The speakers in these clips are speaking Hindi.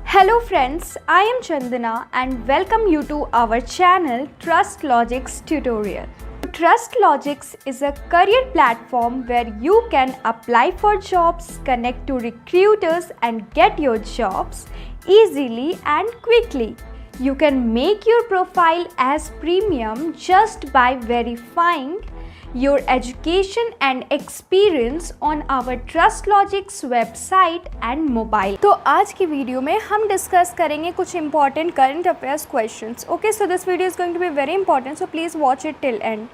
Hello friends, I am Chandana and welcome you to our channel Trust Logics Tutorial. Trust Logics is a career platform where you can apply for jobs, connect to recruiters and get your jobs easily and quickly. You can make your profile as premium just by verifying your education and experience on our Trust Logics website and mobile. तो आज की वीडियो में हम डिस्कस करेंगे कुछ important current affairs questions. Okay, so this video is going to be very important, so please watch it till end.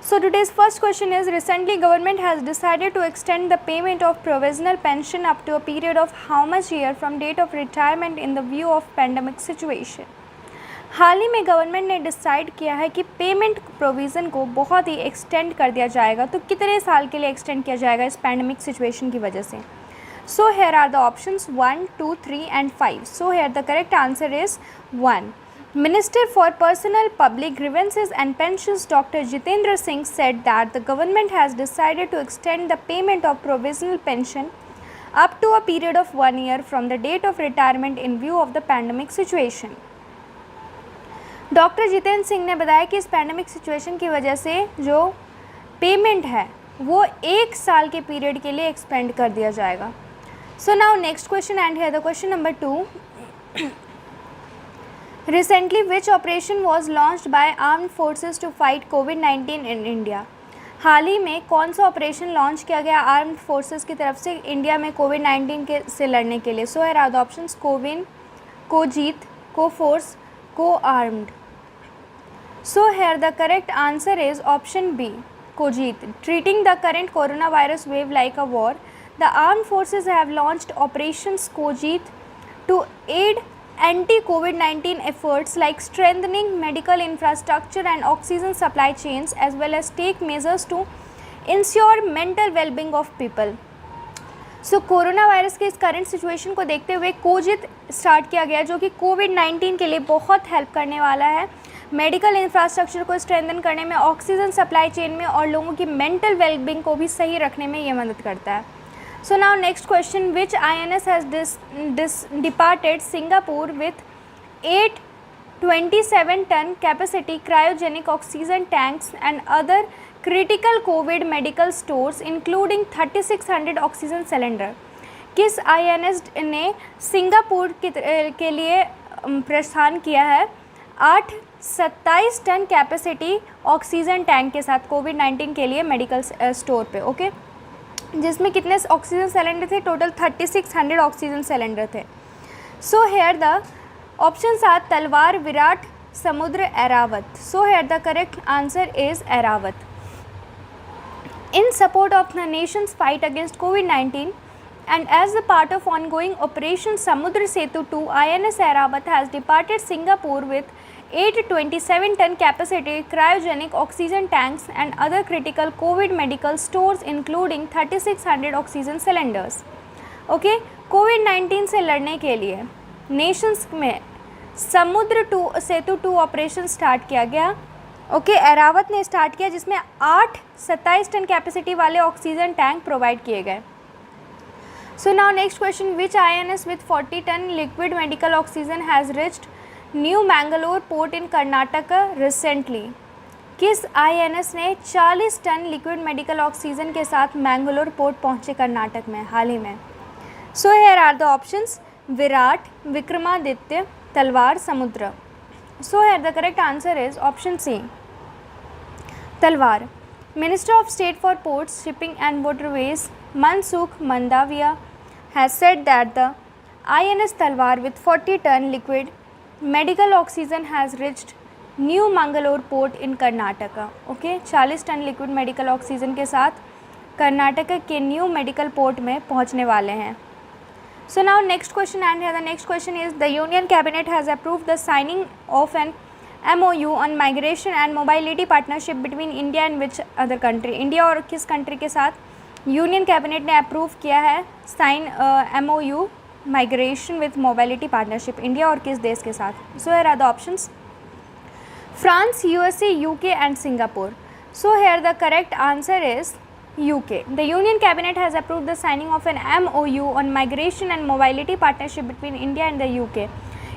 So today's first question is, recently government has decided to extend the payment of provisional pension up to a period of how much year from date of retirement in the view of pandemic situation. हाल ही में गवर्नमेंट ने डिसाइड किया है कि पेमेंट प्रोविज़न को बहुत ही एक्सटेंड कर दिया जाएगा. तो कितने साल के लिए एक्सटेंड किया जाएगा इस पैंडमिक सिचुएशन की वजह से? So here are the options 1, 2, 3 and 5. So here the correct answer is 1. Minister for Personal Public Grievances and Pensions Dr. Jitendra Singh said that the government has decided to extend the payment of provisional pension up to a period of 1 year from the date of retirement in view of the pandemic situation. Doctor Jitendra Singh ने बताया कि इस पैंडमिक सिचुएशन की वजह से जो पेमेंट है वो 1 साल के पीरियड के लिए एक्सपेंड कर दिया जाएगा. So now next question and here the question number 2. Recently which operation was launched by armed forces to fight कोविड-19 इन इंडिया? हाल ही में कौन सा ऑपरेशन लॉन्च किया गया आर्म्ड फोर्सेस की तरफ से इंडिया में कोविड-19 से लड़ने के लिए? So here are the options CoWIN, CoJEET, CoForce, Co Armed. So here the correct answer is option B, Kojit. Treating the current coronavirus wave like a war, the armed forces have launched operations Kojit to aid anti-COVID-19 efforts like strengthening medical infrastructure and oxygen supply chains as well as take measures to ensure mental well-being of people. So corona virus के इस करंट सिचुएशन को देखते हुए कोजित स्टार्ट किया गया जो कि कोविड-19 के लिए बहुत हेल्प करने वाला है, मेडिकल इंफ्रास्ट्रक्चर को स्ट्रेंथन करने में, ऑक्सीजन सप्लाई चेन में और लोगों की मेंटल वेलबींग को भी सही रखने में ये मदद करता है. So now next question, which INS has departed Singapore with 827 ton capacity cryogenic oxygen tanks and other critical COVID medical stores including 3600 oxygen cylinder. किस INS ने सिंगापुर के लिए प्रस्थान किया है 27 टन कैपेसिटी ऑक्सीजन टैंक के साथ कोविड-19 के लिए मेडिकल स्टोर पे? ओके, जिसमें कितने ऑक्सीजन सिलेंडर थे? टोटल 3600 ऑक्सीजन सिलेंडर थे. So here the options are Talwar, Virat, Samudra, Airavat. So here the correct answer is Airavat. In support of the nation's fight against COVID-19 and as a part of ongoing Operation Samudra Setu 2, INS Airavat has departed Singapore with 827 ton capacity cryogenic oxygen tanks and other critical COVID medical stores including 3600 oxygen cylinders. Okay, COVID-19 से लड़ने के लिए नेशंस में समुद्र सेतु 2 ऑपरेशन स्टार्ट किया गया. ओके, एरावत ने स्टार्ट किया जिसमें 27 टन कैपेसिटी वाले ऑक्सीजन टैंक प्रोवाइड किए गए. So now next question, which INS with 40 ton liquid medical oxygen has reached New Mangalore port in Karnataka recently? किस INS ने 40 टन लिक्विड मेडिकल ऑक्सीजन के साथ मैंगलोर पोर्ट पहुंचे कर्नाटक में हाल ही में? So here are the options Virat, Vikramaditya, Talwar, Samudra. So here the correct answer is option C, Talwar. Minister of State for Ports, Shipping and Waterways Mansukh Mandaviya has said that the INS Talwar with 40 ton liquid medical oxygen has reached New Mangalore port in Karnataka. Okay, 40 ton liquid medical oxygen के साथ कर्नाटक के न्यू मेडिकल पोर्ट में पहुंचने वाले हैं. So now next question and here the next question is, the Union Cabinet has approved the signing of an MOU on migration and mobility partnership between India and which other country? India और किस कंट्री के साथ यूनियन कैबिनेट ने अप्रूव किया है sign MOU migration with mobility partnership? India और किस देश के साथ? So here are the options France, USA, UK and Singapore. So here the correct answer is UK. The Union Cabinet has approved the signing of an MOU on migration and mobility partnership between India and the UK.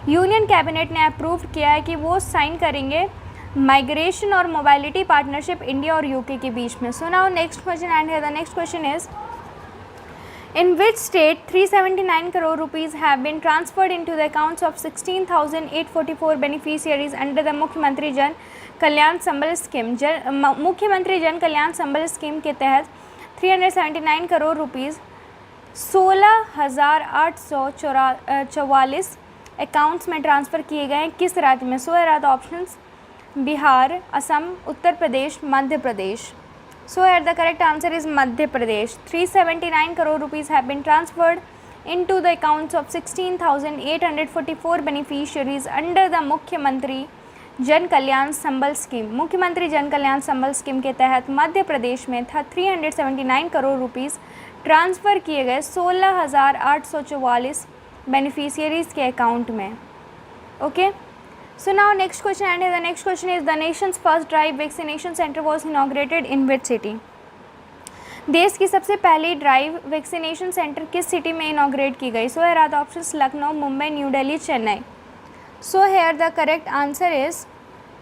Union cabinet ने अप्रूव किया है कि वो साइन करेंगे माइग्रेशन और मोबाइलिटी पार्टनरशिप इंडिया और यूके के बीच में. सो now next question and the next question is in which state 379 crore rupees have been transferred into the accounts of 16,844 beneficiaries under the मुख्यमंत्री जन कल्याण संबल स्कीम. मुख्यमंत्री जन कल्याण संबल स्कीम के तहत 379 करोड़ रुपीज़ 16,844 अकाउंट्स में ट्रांसफ़र किए गए हैं. किस राज्य में? सो है the options Bihar, Assam, Uttar Pradesh, Madhya Pradesh. So here the correct answer is Madhya Pradesh. 379 crore rupees have been transferred into the accounts of 16,844 beneficiaries under the मुख्यमंत्री जन कल्याण संबल स्कीम. मुख्यमंत्री जन कल्याण संबल स्कीम के तहत मध्य प्रदेश में था 379 करोड़ रुपीज़ ट्रांसफ़र किए गए 16,844 बेनिफिशियरीज़ के अकाउंट में. Okay. So now next question and the next question is the nation's first drive vaccination center was inaugurated in which city? देश की सबसे पहली ड्राइव वैक्सीनेशन सेंटर किस सिटी में इनॉग्रेट की गई? So here are the options Lucknow, Mumbai, New Delhi, Chennai. So here the correct answer is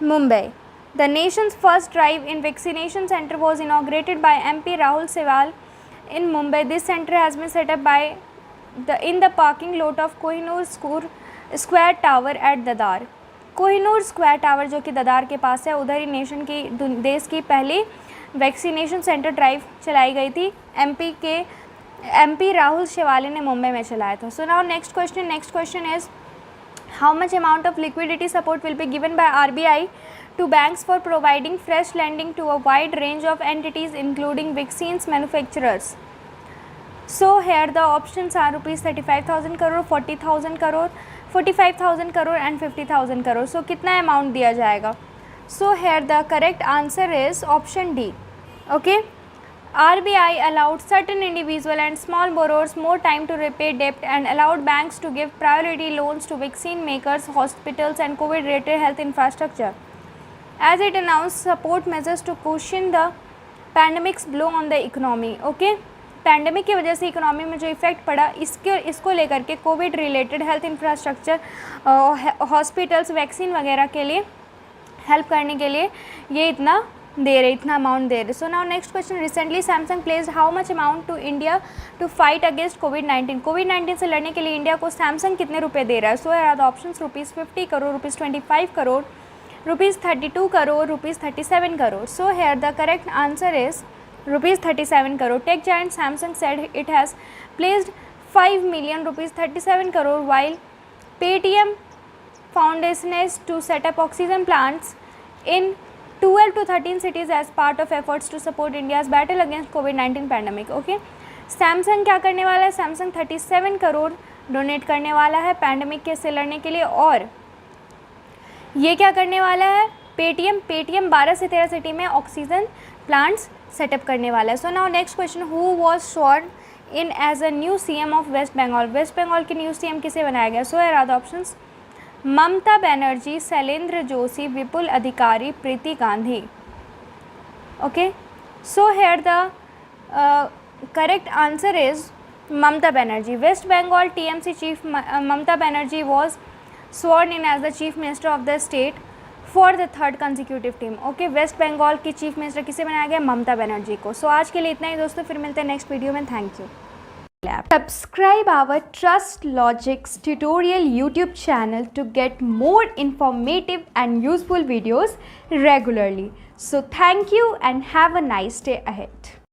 Mumbai. The nation's first drive in vaccination centre was inaugurated by MP Rahul Sewal in Mumbai. This center has been set up by in the parking lot of Kohinoor Square Tower at Dadar. Kohinoor square tower जो कि ददार के पास है, उधर ही नेशन की देश की पहली वैक्सीनेशन सेंटर ड्राइव चलाई गई थी. एमपी राहुल शेवाले ने मुंबई में चलाया था. So now next question is how much amount of liquidity support will be given by RBI to banks for providing fresh lending to a wide range of entities including vaccines manufacturers. So here the options are ₹35,000 crore, 40,000 crore, 45,000 crore and 50,000 crore. So कितना अमाउंट दिया जाएगा? So here the correct answer is option D. Okay. RBI allowed certain individual and small borrowers more time to repay debt and allowed banks to give priority loans to vaccine makers, hospitals and COVID-related health infrastructure as it announced support measures to cushion the pandemic's blow on the economy. Okay. Pandemic की वजह से इकोनॉमी में जो इफ़ेक्ट पड़ा इसको लेकर के Covid related health infrastructure, hospitals, vaccine वगैरह के लिए हेल्प करने के लिए ये इतना अमाउंट दे रहे. सो now next question. Recently Samsung placed how much amount to India to fight against कोविड-19. कोविड-19 से लड़ने के लिए इंडिया को सैमसंग कितने रुपए दे रहा है? So are the options ₹50 crore, ₹25 crore, ₹32 crore, ₹37 crore. So here the correct answer is ₹37 crore. Tech giant Samsung said it has placed 5 million ₹37 crore while Paytm Foundation is to set up oxygen plants in 12 to 13 cities as part of efforts to support India's battle against COVID-19 pandemic. Okay. Samsung क्या करने वाला है? Samsung 37 करोड़ डोनेट करने वाला है पैंडमिक के से लड़ने के लिए. और ये क्या करने वाला है? पेटीएम 12 से 13 सिटी में ऑक्सीजन प्लांट्स सेटअप करने वाला है. So now next question. Who was sworn in as a new CM of West Bengal. West Bengal के न्यू CM किसे बनाया गया? So here are the options Mamata Banerjee, Shailendra Joshi, Vipul Adhikari, Preeti Gandhi. Okay. So here the correct answer is Mamata Banerjee. West Bengal TMC chief Mamata Banerjee was sworn in as the chief minister of the state for the third consecutive team. Okay. Waste Bengal की चीफ मिनिस्टर किसे बनाया गया? ममता बनर्जी को. सो आज के लिए इतना ही दोस्तों, फिर मिलते हैं नेक्स्ट वीडियो में. Thank you. Subscribe our Trust Logics tutorial YouTube channel to get more informative and useful videos regularly. So thank you and have a nice day ahead.